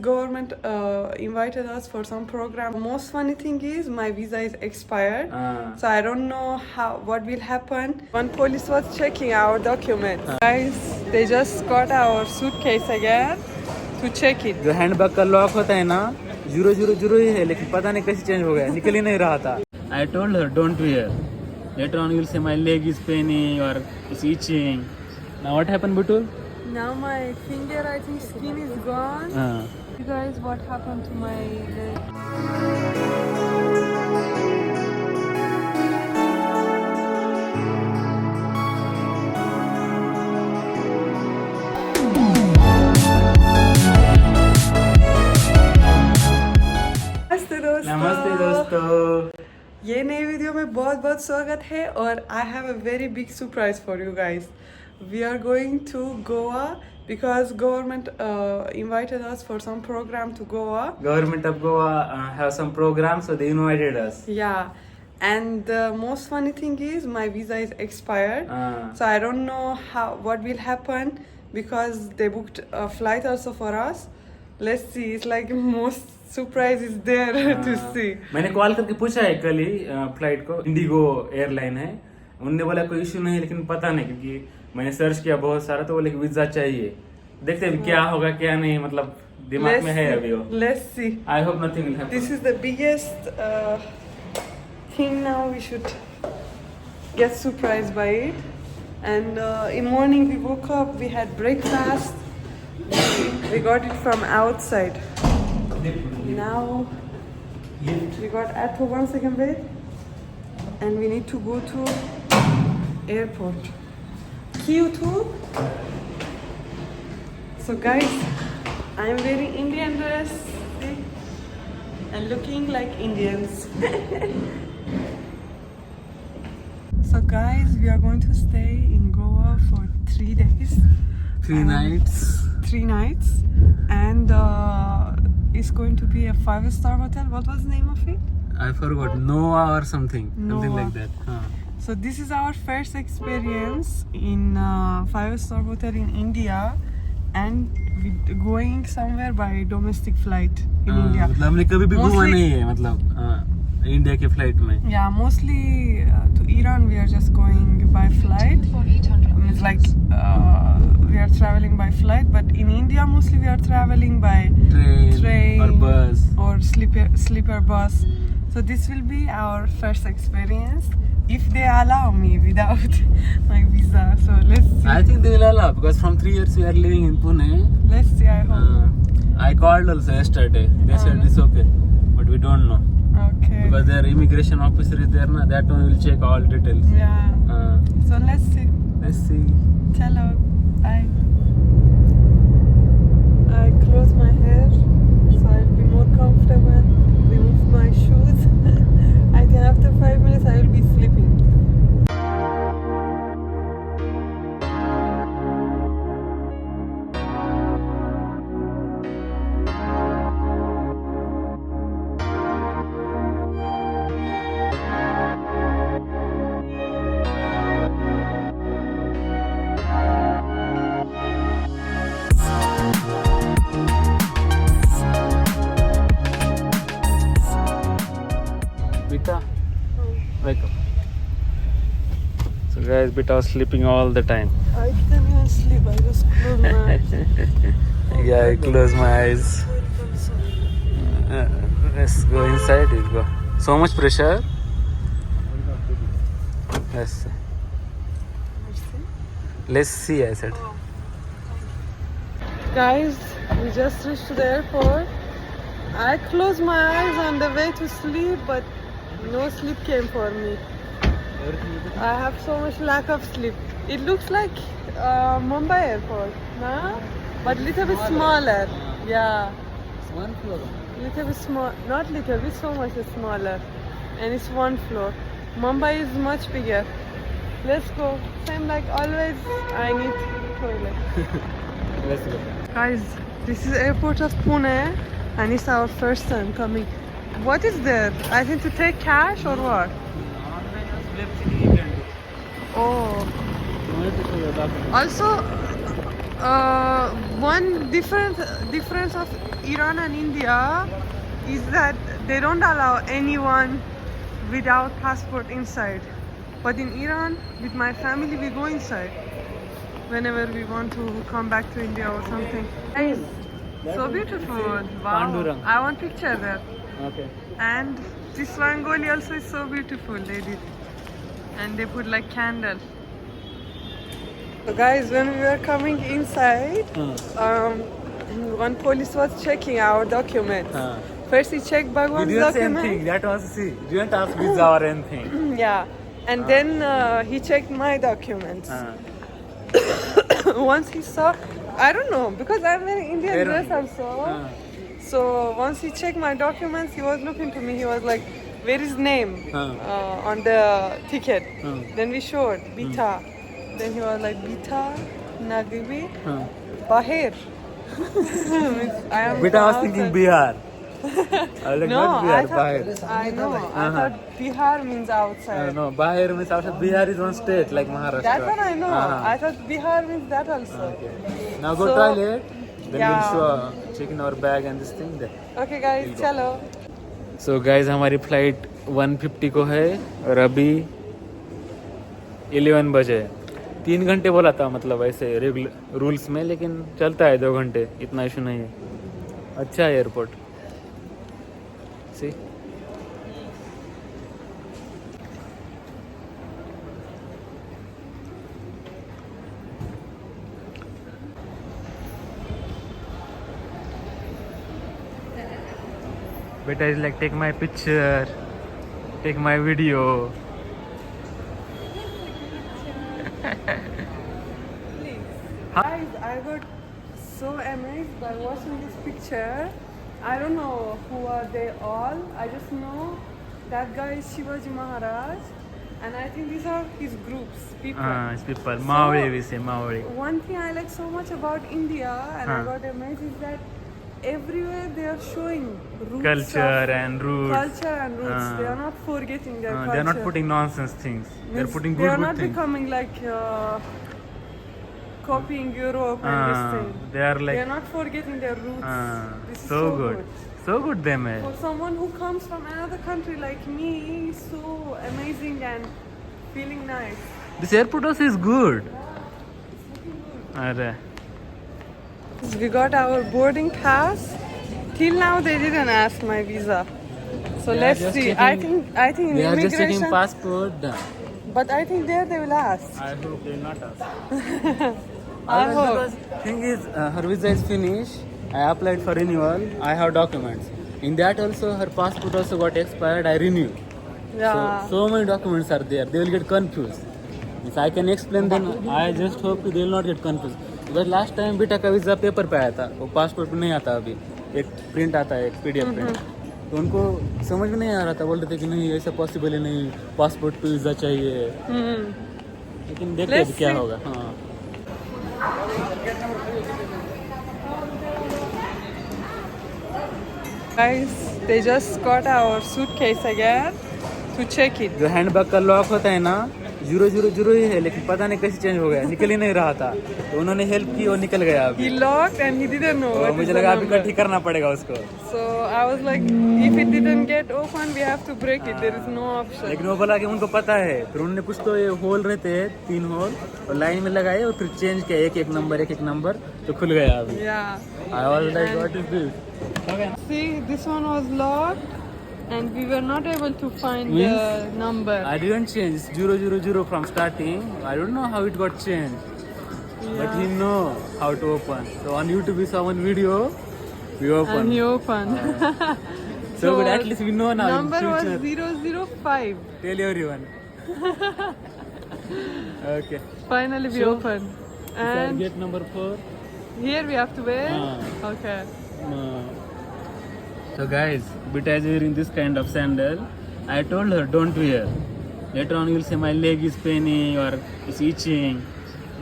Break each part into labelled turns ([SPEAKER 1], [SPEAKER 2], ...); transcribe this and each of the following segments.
[SPEAKER 1] Government invited us for some program. Most funny thing is my visa is expired, so I don't know what will happen. One police was checking our documents. Guys, they just got our suitcase again to check it.
[SPEAKER 2] जो handbag का lock होता है ना 000 ही है, लेकिन पता नहीं कैसे चेंज हो गया, निकल ही नहीं रहा था. I told her don't wear. Later on you'll say my leg is paining or it's itching. Now what happened, Butul?
[SPEAKER 1] Now my finger, I think skin is gone. You guys, what happened to my leg?
[SPEAKER 2] नमस्ते दोस्तों,
[SPEAKER 1] ये नई video में बहुत बहुत स्वागत है और I have a very big surprise for you guys. We are going to Goa because government invited us for some program to Goa.
[SPEAKER 2] Government of Goa have some program, so they invited us.
[SPEAKER 1] Yeah, and the most funny thing is my visa is expired, so I don't know what will happen because they booked a flight also for us. Let's see. It's like most surprise is there to see.
[SPEAKER 2] मैंने call करके पूछा है कल ही flight को, Indigo airline है. उन्होंने बोला कोई इशू नहीं, लेकिन पता नहीं क्योंकि मैंने सर्च किया बहुत सारा, तो बोले वीजा चाहिए. देखते हैं क्या होगा क्या नहीं, मतलब दिमाग में है अभी वो.
[SPEAKER 1] Let's see.
[SPEAKER 2] I hope nothing will happen.
[SPEAKER 1] This is the biggest thing now. We should get surprised by it. And in morning we woke up, we had breakfast. We got it from outside. Now we got Atho. 1 second, wait. And we need to go to airport. Q2. So guys, I am wearing Indian dress, see? And looking like Indians. So guys, we are going to stay in Goa for 3 days.
[SPEAKER 2] 3 nights.
[SPEAKER 1] 3 nights. And it's going to be a 5-star hotel. What was the name of it?
[SPEAKER 2] I forgot. Noah or something. Something
[SPEAKER 1] Noah.
[SPEAKER 2] like that.
[SPEAKER 1] So this is our first experience in 5-star hotel in India. And we going somewhere by domestic flight in India.
[SPEAKER 2] मतलब हमने कभी भी घूमा नहीं है, मतलब India के flight में.
[SPEAKER 1] Yeah, mostly to Iran we are just going by flight. It's like we are traveling by flight, but in India mostly we are traveling by train
[SPEAKER 2] or bus
[SPEAKER 1] or sleeper bus. So this will be our first experience if they allow me without my visa. So let's see.
[SPEAKER 2] I think they will allow, because from 3 years we are living in Pune.
[SPEAKER 1] Let's see. I hope.
[SPEAKER 2] I called also yesterday. They said it's okay, but we don't know.
[SPEAKER 1] Okay.
[SPEAKER 2] Because their immigration officer is there now. That one will check all details.
[SPEAKER 1] Yeah. So let's see.
[SPEAKER 2] Let's see.
[SPEAKER 1] Hello. Bye. I close my hair so I'll be more comfortable. Remove my shoes. I think after 5 minutes I will be sleeping.
[SPEAKER 2] Beta, wake up. So guys, Beta was sleeping all the time.
[SPEAKER 1] I didn't even sleep. I just closed my eyes.
[SPEAKER 2] Yeah, I close my eyes. Let's go inside. We'll go. So much pressure. Let's see. Let's see, I said.
[SPEAKER 1] Guys, we just reached the airport. I closed my eyes on the way to sleep, but no sleep came for me. I have so much lack of sleep. It looks like Mumbai airport, nah? But little bit smaller. Yeah.
[SPEAKER 2] It's 1 floor.
[SPEAKER 1] Little bit small, not little bit, so much smaller. And it's 1 floor. Mumbai is much bigger. Let's go. Same like always, I need toilet.
[SPEAKER 2] Let's go.
[SPEAKER 1] Guys, this is airport of Pune and it's our first time coming. What is there? I think to take cash or what? Oh. Also, One difference of Iran and India is that they don't allow anyone without passport inside. But in Iran, with my family, we go inside whenever we want to come back to India or something. Guys, so beautiful! Wow!
[SPEAKER 2] Pandurang.
[SPEAKER 1] I want picture there.
[SPEAKER 2] Okay.
[SPEAKER 1] And this Rangoli also is so beautiful. They did, and they put like candle. So guys, when we were coming inside, one police was checking our documents. First he checked Bhagwan's
[SPEAKER 2] We did the same
[SPEAKER 1] document.
[SPEAKER 2] thing. That was see. Didn't ask visa or anything.
[SPEAKER 1] Yeah, and then he checked my documents. Once he saw, I don't know, because I'm wearing Indian dress also. So once he checked my documents, he was looking to me. He was like, "Where is name on the ticket?" Then we showed Bita. Then he was like, "Bita, Nagibi, Bahir."
[SPEAKER 2] But I was thinking Bihar. I was like,
[SPEAKER 1] No,
[SPEAKER 2] not
[SPEAKER 1] I
[SPEAKER 2] Bihar,
[SPEAKER 1] thought,
[SPEAKER 2] Bahir.
[SPEAKER 1] I know. I thought Bihar means outside.
[SPEAKER 2] No, Bahir means outside. Bihar is one state like Maharashtra.
[SPEAKER 1] That one I know. I thought Bihar means that also.
[SPEAKER 2] Okay. Now go
[SPEAKER 1] So-
[SPEAKER 2] toilet. Then
[SPEAKER 1] Yeah.
[SPEAKER 2] we'll show check in our bag and this thing there.
[SPEAKER 1] Okay, guys, chalo.
[SPEAKER 2] So guys, हमारी flight 1:50 को है और अभी 11 बजे 3 घंटे बोला था, मतलब ऐसे रेगुलर रूल्स में, लेकिन चलता है 2 घंटे, इतना इशू नहीं है. अच्छा है airport. See Beta is like, take my picture, take my video.
[SPEAKER 1] Guys, I got so amazed by watching this picture. I don't know who are they all. I just know that guy is Shivaji Maharaj, and I think these are his groups, people.
[SPEAKER 2] It's people. Maori, we say Maori.
[SPEAKER 1] One thing I like so much about India, and I got amazed, is that everywhere they are showing roots
[SPEAKER 2] Culture
[SPEAKER 1] of
[SPEAKER 2] and roots.
[SPEAKER 1] culture and roots. They are not forgetting their culture.
[SPEAKER 2] They are not putting nonsense things. They are
[SPEAKER 1] Means
[SPEAKER 2] putting
[SPEAKER 1] they
[SPEAKER 2] good,
[SPEAKER 1] are
[SPEAKER 2] good
[SPEAKER 1] not
[SPEAKER 2] things.
[SPEAKER 1] becoming like copying Europe and this thing.
[SPEAKER 2] They are like
[SPEAKER 1] They are not forgetting their roots. This is
[SPEAKER 2] so good. So good them hai.
[SPEAKER 1] For someone who comes from another country like me, it's so amazing and feeling nice.
[SPEAKER 2] This airport also is good. Arre.
[SPEAKER 1] We got our boarding pass. Till now they didn't ask my visa. So
[SPEAKER 2] They are
[SPEAKER 1] let's
[SPEAKER 2] just
[SPEAKER 1] see.
[SPEAKER 2] checking-
[SPEAKER 1] I think in
[SPEAKER 2] They are just checking
[SPEAKER 1] immigration,
[SPEAKER 2] passport. Done.
[SPEAKER 1] but I think there they will ask.
[SPEAKER 2] I hope they will not ask.
[SPEAKER 1] I hope.
[SPEAKER 2] Because thing is, her visa is finished. I applied for renewal. I have documents. In that also, her passport also got expired. I renewed.
[SPEAKER 1] Yeah.
[SPEAKER 2] So many documents are there. They will get confused. If I can explain them, I just hope they will not get confused. Because last time बेटा का visa paper पे आया था, वो passport पे नहीं आता अभी. एक प्रिंट आता है, एक PDF प्रिंट. तो उनको समझ में नहीं आ रहा था, बोल रहे थे कि नहीं ऐसा पॉसिबल है, नहीं पासपोर्ट पे वीज़ा चाहिए. लेकिन देखते हैं
[SPEAKER 1] Let's
[SPEAKER 2] क्या
[SPEAKER 1] see.
[SPEAKER 2] होगा. हाँ.
[SPEAKER 1] Guys, they just got our suitcase again to check it.
[SPEAKER 2] जो हैंडबैग का लॉक होता है ना, 000 ही है, लेकिन पता नहीं कैसे चेंज हो गया, निकल ही नहीं रहा था. तो उन्होंने हेल्प की और निकल गया अभी.
[SPEAKER 1] He locked and he didn't know
[SPEAKER 2] तो
[SPEAKER 1] what is
[SPEAKER 2] मुझे
[SPEAKER 1] the
[SPEAKER 2] लगा अभी
[SPEAKER 1] number.
[SPEAKER 2] ठीक करना पड़ेगा उसको.
[SPEAKER 1] So I was like, if it didn't get open, we have to break it. There is no option.
[SPEAKER 2] लेकिन वो बोला कि उनको पता है. फिर उन्होंने कुछ तो ये होल रहते हैं, 3 होल, और लाइन में लगाए और फिर चेंज किया एक एक नंबर, तो खुल गया अभी.
[SPEAKER 1] Yeah.
[SPEAKER 2] I was like, what is this? Okay.
[SPEAKER 1] See, this one was locked, and we were not able to find the
[SPEAKER 2] Means
[SPEAKER 1] number.
[SPEAKER 2] I didn't change 000 from starting. I don't know how it got changed, but he know how to open. So on YouTube we saw one video, we
[SPEAKER 1] And
[SPEAKER 2] opened.
[SPEAKER 1] he opened.
[SPEAKER 2] So but at least we know now.
[SPEAKER 1] Number
[SPEAKER 2] in
[SPEAKER 1] was
[SPEAKER 2] future.
[SPEAKER 1] 005.
[SPEAKER 2] Tell everyone. Okay.
[SPEAKER 1] Finally, we
[SPEAKER 2] So,
[SPEAKER 1] opened.
[SPEAKER 2] And
[SPEAKER 1] And
[SPEAKER 2] get number 4.
[SPEAKER 1] here we have to wait.
[SPEAKER 2] Ah.
[SPEAKER 1] Okay.
[SPEAKER 2] So guys, Bita is wearing this kind of sandal. I told her don't wear. Later on you'll say my leg is paining or it's itching.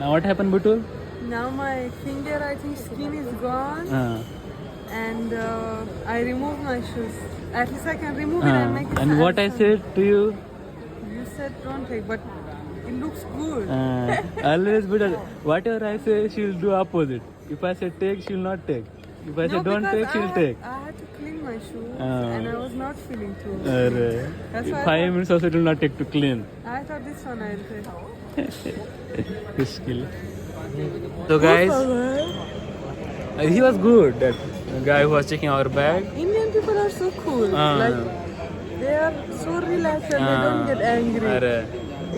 [SPEAKER 2] Now what happened, Butul?
[SPEAKER 1] Now my finger, I think, skin is gone, and I removed my shoes. At least I can remove it and make it.
[SPEAKER 2] And what I
[SPEAKER 1] as-
[SPEAKER 2] said to you?
[SPEAKER 1] You said don't take, but It looks good.
[SPEAKER 2] Always better. Whatever I say, she'll do opposite. If I say take, she'll not take. If I say don't
[SPEAKER 1] because
[SPEAKER 2] take, she'll take.
[SPEAKER 1] I had to clean my shoes and I was not feeling too. That's why
[SPEAKER 2] 5 minutes also it will not take to clean.
[SPEAKER 1] I thought this one I'll take.
[SPEAKER 2] His skill. So guys, he was good. That guy who was checking our bag.
[SPEAKER 1] Indian people are so cool. Like they are so relaxed and they don't get angry.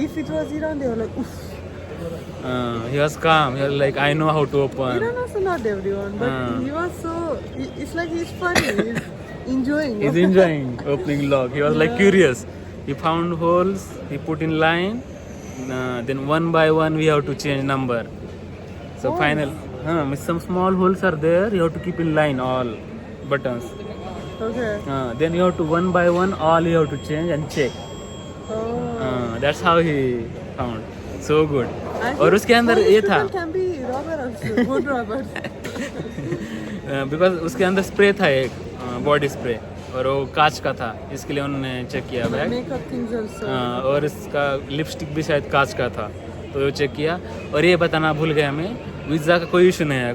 [SPEAKER 1] If it was Iran, they were like, oof.
[SPEAKER 2] He was calm. He was like, I know how to open.
[SPEAKER 1] Iran also not everyone, but he was so. It's like he's funny. He's enjoying.
[SPEAKER 2] He's enjoying opening lock. He was like curious. He found holes. He put in line. Then one by one we have to change number. So final. Some small holes are there. You have to keep in line all buttons.
[SPEAKER 1] Okay.
[SPEAKER 2] Then you have to one by one all you have to change and check. That's how he found. So good. और उसके अंदर ये था
[SPEAKER 1] can be robber also, good robber.
[SPEAKER 2] Because उसके अंदर spray था एक body spray और वो कांच का था इसके लिए उन्होंने चेक किया बैग
[SPEAKER 1] Makeup things also.
[SPEAKER 2] और इसका लिपस्टिक भी शायद कांच का था तो वो चेक किया और ये बताना भूल गया हमें वीज़ा का कोई इशू नहीं है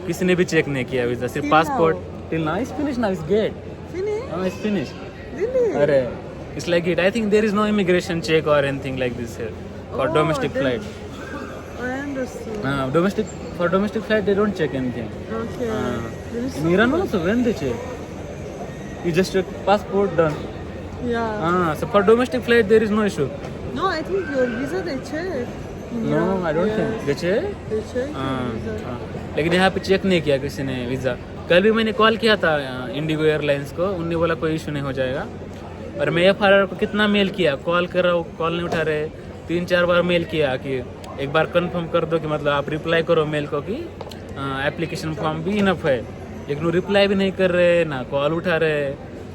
[SPEAKER 2] किसी ने भी चेक नहीं किया वीज़ा सिर्फ passport till now is finish now is get
[SPEAKER 1] Finish?
[SPEAKER 2] Is finish
[SPEAKER 1] Really?
[SPEAKER 2] अरे it's like it I think there is no immigration check और anything like this here for domestic flight
[SPEAKER 1] I understood.
[SPEAKER 2] For domestic flight they don't check anything.
[SPEAKER 1] Okay. There is
[SPEAKER 2] In Iran also when they check, you just check passport done.
[SPEAKER 1] Yeah.
[SPEAKER 2] So for domestic flight there is no issue.
[SPEAKER 1] No, I think your visa they check.
[SPEAKER 2] No, I don't think they check.
[SPEAKER 1] They check your visa.
[SPEAKER 2] लेकिन यहाँ पे check नहीं किया किसी ने visa कल भी मैंने कॉल किया था इंडिगो एयरलाइंस को उन्होंने बोला कोई इशू नहीं हो जाएगा और मैं FRR को कितना मेल किया कॉल कर रहा हूँ कॉल नहीं उठा रहे 3-4 बार मेल किया कि एक बार कंफर्म कर दो कि मतलब आप रिप्लाई करो मेल को कि एप्लीकेशन फॉर्म भी इनफ है लेकिन वो रिप्लाई भी नहीं कर रहे ना कॉल उठा रहे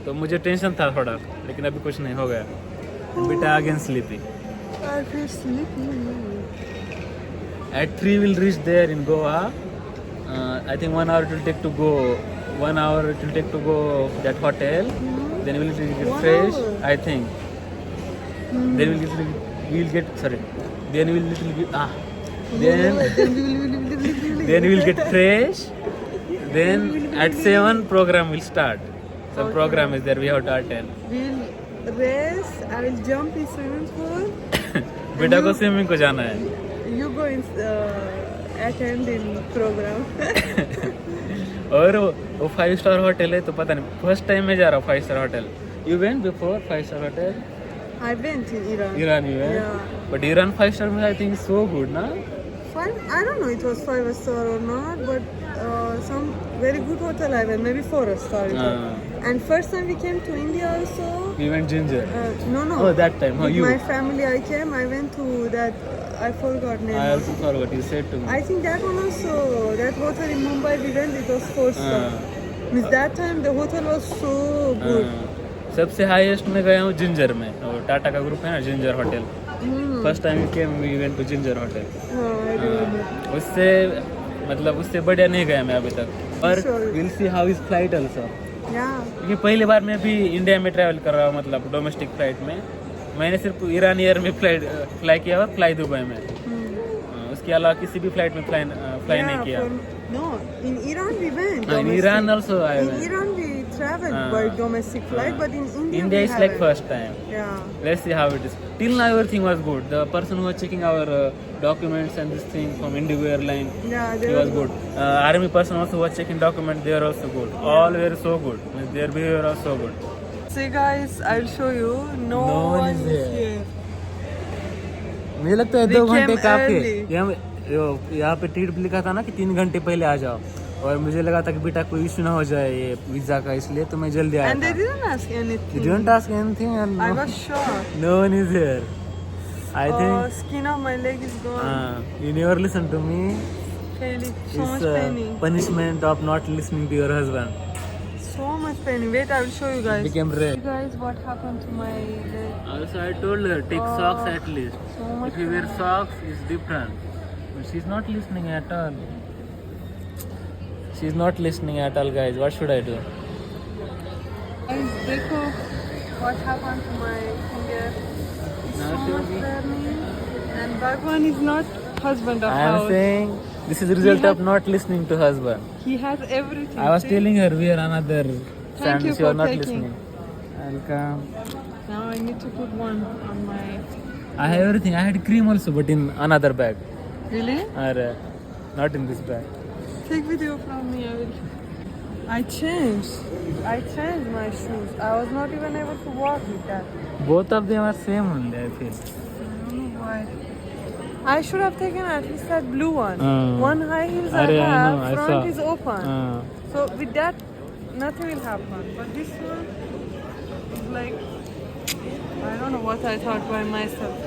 [SPEAKER 2] तो मुझे टेंशन था थोड़ा लेकिन अभी कुछ नहीं हो गया बेटा again sleepy
[SPEAKER 1] I feel sleepy.
[SPEAKER 2] At 3 we'll reach there in Goa. I think 1 hour it will take to go. 1 hour it will take to go that hotel. Then we'll get
[SPEAKER 1] 1
[SPEAKER 2] fresh.
[SPEAKER 1] hour?
[SPEAKER 2] I think. Then we'll get sorry. Then we'll little bit then we'll get fresh. Then at 7 program will start. Some program is there we have to attend.
[SPEAKER 1] We'll race. I will jump in swimming pool.
[SPEAKER 2] बेटा को swimming को जाना है.
[SPEAKER 1] You go in attend in program.
[SPEAKER 2] और वो 5 star hotel है तो पता नहीं फर्स्ट टाइम मैं जा रहा हूँ 5 star hotel you went before 5 star hotel
[SPEAKER 1] I went in Iran.
[SPEAKER 2] Iran you went
[SPEAKER 1] Yeah.
[SPEAKER 2] but Iran 5 star I think is so good na
[SPEAKER 1] I don't know it was 5 star or not, but some very good hotel I went, maybe 4 star. it was. And first time we came to India also.
[SPEAKER 2] we went Ginger
[SPEAKER 1] No.
[SPEAKER 2] oh that time
[SPEAKER 1] With
[SPEAKER 2] you
[SPEAKER 1] my family I came. I went to that. I forgot name.
[SPEAKER 2] I also forgot you said to me
[SPEAKER 1] I think that one also. That hotel in Mumbai we went. It was 4 star. With that time the hotel was so good.
[SPEAKER 2] सबसे highest में गया हूँ ginger में और टाटा का group है ना Ginger hotel first time we came we went to Ginger hotel
[SPEAKER 1] I remember.
[SPEAKER 2] उससे मतलब उससे बढ़िया नहीं गया मैं अभी तक और will see how is flight also
[SPEAKER 1] Yeah.
[SPEAKER 2] क्योंकि पहली बार मैं भी इंडिया में ट्रैवल कर रहा हूँ मतलब डोमेस्टिक फ्लाइट में मैंने सिर्फ ईरान एयर में फ्लाई किया हुआ फ्लाई दुबई में उसके अलावा किसी भी फ्लाइट में फ्लाई नहीं किया
[SPEAKER 1] No, in Iran we went.
[SPEAKER 2] in
[SPEAKER 1] domestic.
[SPEAKER 2] Iran also I
[SPEAKER 1] In
[SPEAKER 2] went.
[SPEAKER 1] Iran we traveled by domestic flight, but in India
[SPEAKER 2] India
[SPEAKER 1] we
[SPEAKER 2] is like
[SPEAKER 1] haven't.
[SPEAKER 2] first time
[SPEAKER 1] Yeah.
[SPEAKER 2] let's see how it is till now everything was good the person who was checking our documents and this thing from Indigo airline
[SPEAKER 1] Yeah,
[SPEAKER 2] he was good army person also was checking documents they are also good all were so good their behavior was so good
[SPEAKER 1] See guys, I'll show you. No
[SPEAKER 2] one
[SPEAKER 1] one
[SPEAKER 2] is
[SPEAKER 1] is here.
[SPEAKER 2] मुझे लगता है
[SPEAKER 1] We
[SPEAKER 2] 2 घंटे
[SPEAKER 1] came
[SPEAKER 2] काफी
[SPEAKER 1] early.
[SPEAKER 2] यहाँ पे ticket भी लिखा था ना कि 3 घंटे पहले आ जाओ और मुझे लगा था कि बेटा कोई इशू ना हो जाए ये वीजा का इसलिए तो मैं जल्दी आया
[SPEAKER 1] And they
[SPEAKER 2] था
[SPEAKER 1] didn't ask anything.
[SPEAKER 2] You didn't ask anything and
[SPEAKER 1] I was shocked.
[SPEAKER 2] no one is here I think
[SPEAKER 1] Skin of my leg is gone.
[SPEAKER 2] you never listen to me
[SPEAKER 1] Really, so much
[SPEAKER 2] it's
[SPEAKER 1] paining.
[SPEAKER 2] punishment of not listening to your husband
[SPEAKER 1] So much paining. Wait, I will show you guys.
[SPEAKER 2] became
[SPEAKER 1] See
[SPEAKER 2] red
[SPEAKER 1] guys, what happened to my leg?
[SPEAKER 2] also I told her take socks at least
[SPEAKER 1] So much
[SPEAKER 2] if you wear socks it's different but she's not listening at all she's not listening at all guys what should I do
[SPEAKER 1] Guys, देखो what happened to my finger. It's
[SPEAKER 2] Now
[SPEAKER 1] so
[SPEAKER 2] show
[SPEAKER 1] much
[SPEAKER 2] me.
[SPEAKER 1] burning And Bhagwan is not husband of
[SPEAKER 2] I am
[SPEAKER 1] house.
[SPEAKER 2] saying this is the result
[SPEAKER 1] has-
[SPEAKER 2] of not listening to husband.
[SPEAKER 1] He has everything.
[SPEAKER 2] I was
[SPEAKER 1] see?
[SPEAKER 2] telling her we are another
[SPEAKER 1] Thank you
[SPEAKER 2] sandwich. You are
[SPEAKER 1] for
[SPEAKER 2] not
[SPEAKER 1] taking.
[SPEAKER 2] listening. Welcome.
[SPEAKER 1] Now I need to put one on my.
[SPEAKER 2] I have everything. I had cream also, but in another bag.
[SPEAKER 1] Really?
[SPEAKER 2] Or not in this bag.
[SPEAKER 1] Take video from me. I will. I changed my shoes. I was not even able to walk with that.
[SPEAKER 2] Both of them are same only, I feel.
[SPEAKER 1] I don't know why. I should have taken at least that blue one. One high heels I
[SPEAKER 2] Arey, I
[SPEAKER 1] have,
[SPEAKER 2] know, I
[SPEAKER 1] front
[SPEAKER 2] saw.
[SPEAKER 1] is open.
[SPEAKER 2] Uh,
[SPEAKER 1] So with that, nothing will happen. But this one is like, I don't know what I thought by myself.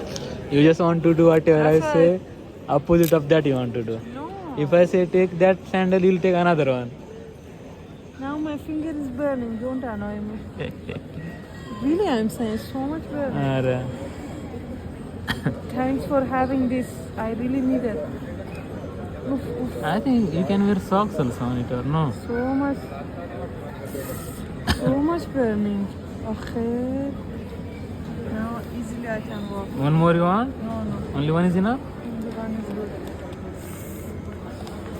[SPEAKER 2] you just want to do whatever
[SPEAKER 1] That's
[SPEAKER 2] I say. Opposite of that you want to do.
[SPEAKER 1] No.
[SPEAKER 2] If I say take that sandal, you'll take another one.
[SPEAKER 1] Now my finger is burning. Don't annoy me. Really, I'm saying so much burning.
[SPEAKER 2] Or,
[SPEAKER 1] Thanks for having this. I really need it. Oof, oof.
[SPEAKER 2] I think you can wear socks also on it or no?
[SPEAKER 1] So much burning. Okay. Now easily I can walk.
[SPEAKER 2] One more you want?
[SPEAKER 1] No.
[SPEAKER 2] Only one is enough?
[SPEAKER 1] The one is good.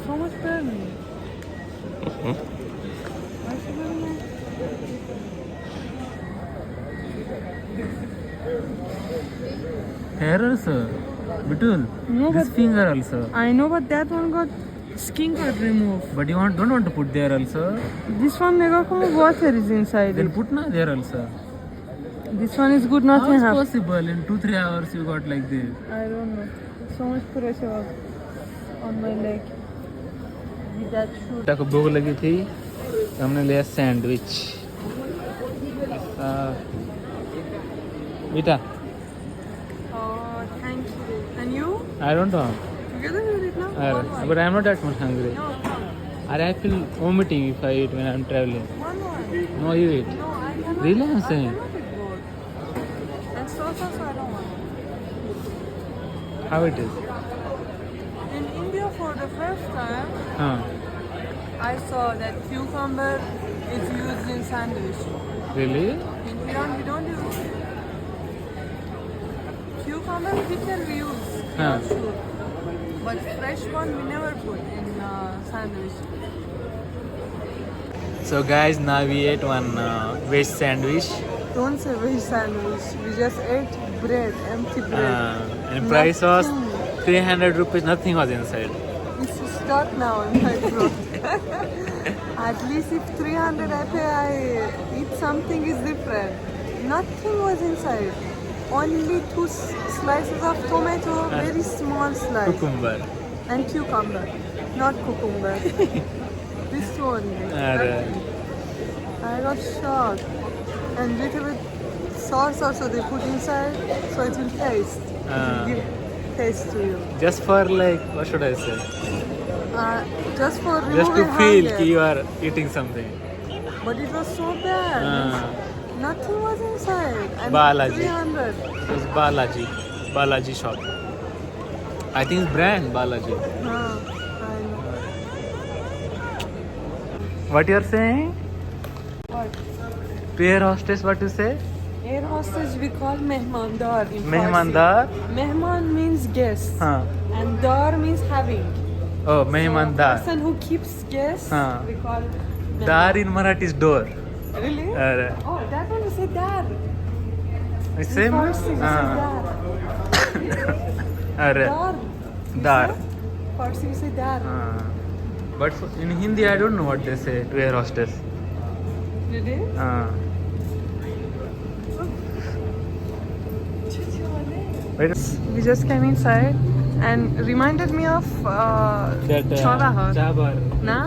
[SPEAKER 1] So much burning. Why is it burning?
[SPEAKER 2] Hair also. Bitul.
[SPEAKER 1] No,
[SPEAKER 2] This
[SPEAKER 1] but
[SPEAKER 2] finger also.
[SPEAKER 1] I know, but that one got skin got removed.
[SPEAKER 2] But you don't want to put there also.
[SPEAKER 1] This one, mega water is inside
[SPEAKER 2] Then
[SPEAKER 1] it.
[SPEAKER 2] put na there also.
[SPEAKER 1] This one is good.
[SPEAKER 2] How
[SPEAKER 1] Nothing
[SPEAKER 2] is
[SPEAKER 1] happened.
[SPEAKER 2] possible? In 2-3 hours you got like this.
[SPEAKER 1] I don't know. So much pressure was on my leg with that shoe.
[SPEAKER 2] बेटा को भूख लगी थी तो हमने लिया sandwich बेटा
[SPEAKER 1] Oh, thank you. And you?
[SPEAKER 2] I don't know
[SPEAKER 1] Together we did now? One one.
[SPEAKER 2] but I'm not that much hungry
[SPEAKER 1] No, come.
[SPEAKER 2] I feel vomiting if I eat when I'm traveling
[SPEAKER 1] One one.
[SPEAKER 2] no you eat
[SPEAKER 1] No, I cannot.
[SPEAKER 2] Really, I'm saying?
[SPEAKER 1] I cannot eat both. And sauce also I don't want.
[SPEAKER 2] how it is
[SPEAKER 1] In India for the first time, I saw that cucumber is used in sandwich.
[SPEAKER 2] really
[SPEAKER 1] In Iran we don't use cucumber. Pickle we use,
[SPEAKER 2] Huh.
[SPEAKER 1] for sure. But fresh one we never put in sandwich.
[SPEAKER 2] so guys now we ate one veg sandwich
[SPEAKER 1] Don't say veg sandwich. We just ate bread, empty bread.
[SPEAKER 2] and price was
[SPEAKER 1] Nothing.
[SPEAKER 2] 300 rupees nothing was inside
[SPEAKER 1] It's stuck now in my throat. At least if 300 I pay, I eat something is different. Nothing was inside. Only 2 slices of tomato, very small slice.
[SPEAKER 2] cucumber
[SPEAKER 1] And cucumber, not cucumber. This two only. I got shocked. And little bit sauce also they put inside, so it will taste. It will give taste to you.
[SPEAKER 2] just for like what should I say
[SPEAKER 1] Just for removing
[SPEAKER 2] just to feel
[SPEAKER 1] hunger.
[SPEAKER 2] कि you are eating something
[SPEAKER 1] But it was so bad. Nothing was inside. And
[SPEAKER 2] Balaji.
[SPEAKER 1] 300.
[SPEAKER 2] It's Balaji shop I think it's brand Balaji
[SPEAKER 1] I know.
[SPEAKER 2] what you are saying
[SPEAKER 1] What?
[SPEAKER 2] to air hostess what you say
[SPEAKER 1] Air hostage we call mehmandar in
[SPEAKER 2] mehmandar
[SPEAKER 1] Farsi. Mehman means guest.
[SPEAKER 2] हाँ
[SPEAKER 1] And dar means having.
[SPEAKER 2] oh mehmandar
[SPEAKER 1] Person who keeps guests,
[SPEAKER 2] Huh.
[SPEAKER 1] we call
[SPEAKER 2] dar in Marathi is door
[SPEAKER 1] Really?
[SPEAKER 2] अरे
[SPEAKER 1] Oh, that one we say dar.
[SPEAKER 2] it's
[SPEAKER 1] In
[SPEAKER 2] same
[SPEAKER 1] Farsi we say
[SPEAKER 2] हाँ
[SPEAKER 1] dar.
[SPEAKER 2] अरे
[SPEAKER 1] Dar. We
[SPEAKER 2] Dar.
[SPEAKER 1] say. Farsi we say dar.
[SPEAKER 2] हाँ but in Hindi I don't know what they say to air hostess
[SPEAKER 1] Really?
[SPEAKER 2] हाँ wait
[SPEAKER 1] We just came inside and reminded me of
[SPEAKER 2] that
[SPEAKER 1] Chauraha.
[SPEAKER 2] Chabar
[SPEAKER 1] Nah?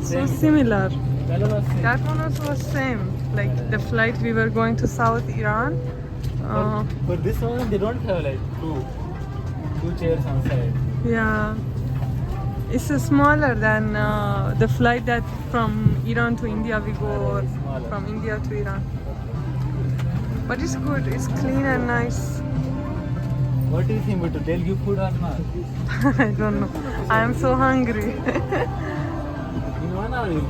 [SPEAKER 1] So
[SPEAKER 2] Same.
[SPEAKER 1] similar.
[SPEAKER 2] That was same.
[SPEAKER 1] That one also was same. Like the flight we were going to South Iran.
[SPEAKER 2] But this one they don't have like two chairs on side.
[SPEAKER 1] Yeah. It's smaller than the flight that from Iran to India we go, or
[SPEAKER 2] Smaller.
[SPEAKER 1] from India to Iran. But it's good. It's clean and nice.
[SPEAKER 2] What do you think? But they'll give food or not?
[SPEAKER 1] I don't know. I am so hungry.
[SPEAKER 2] In 1 hour you'll